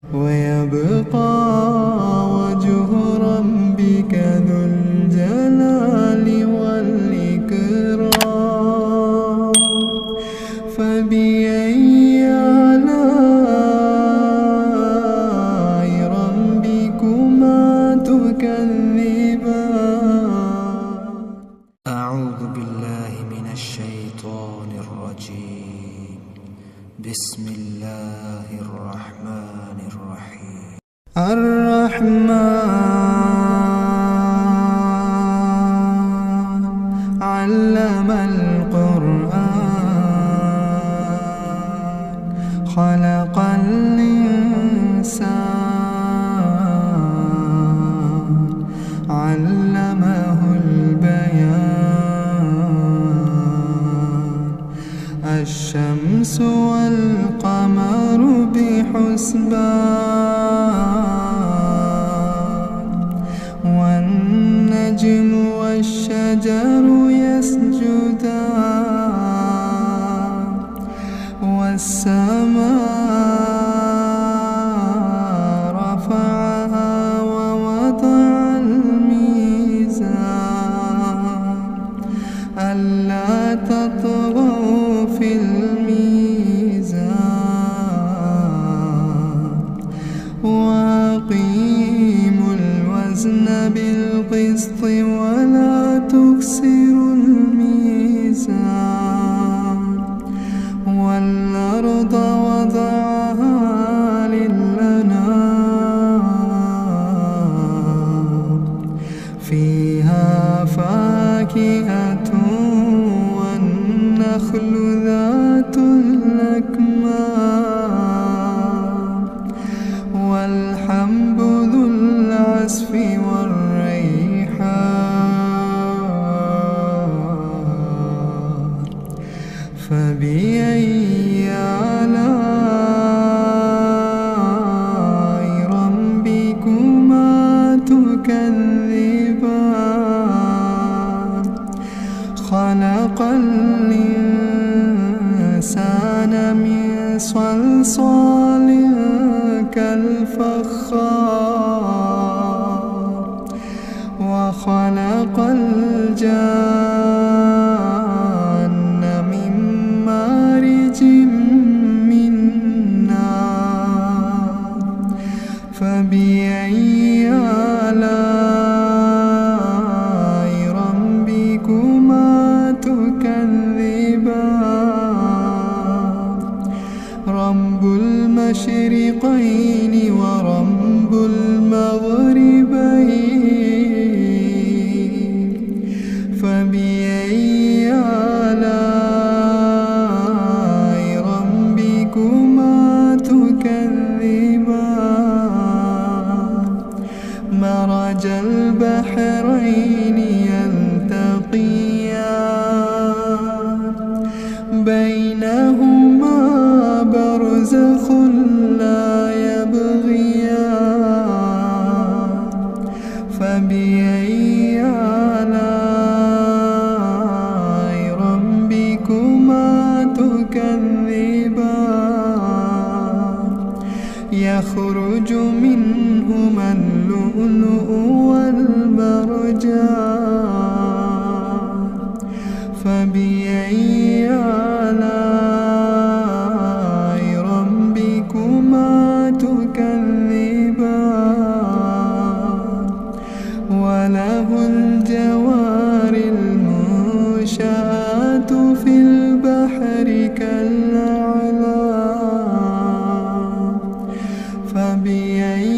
ويبقى وجه ربك ذو الجلال والإكرام فبأي آلاء ربكما تكذبان. أعوذ بالله من الشيطان الرجيم. بسم الله الرحمن الرحيم. الرحمن علم القرآن خلق الإنسان علمه البيان. الشمس والقمر بحسبان والنجم والشجر يسجدان والسماء رفعها ووضع الميزان ألا تطغوا في الميزان وأقيموا الوزن بالقسط ولا تخسروا الميزان. والأرض وضعها للأنام فيها فاكهة والنخل ذات الأكمام والحب ذو العصف والريحان فبأي آلاء ربكما تكذبان. خلق الإنسان من صلصال كالفخار وخلق الجان من مارج من نار فبأي آلاء ربكما تكذبان. رب المشرقين ورب المغربين فبأي آلاء ربكما تكذبان. مرج البحرين يلتقيان بينهما برزخ لا يبغيان فبأي آلاء ربكما تكذبان. يخرج منهما اللؤلؤ والمرجان فبأي آلاء ربكما تكذبان. وله الجوار المنشآت في البحر كالأعلام فبأي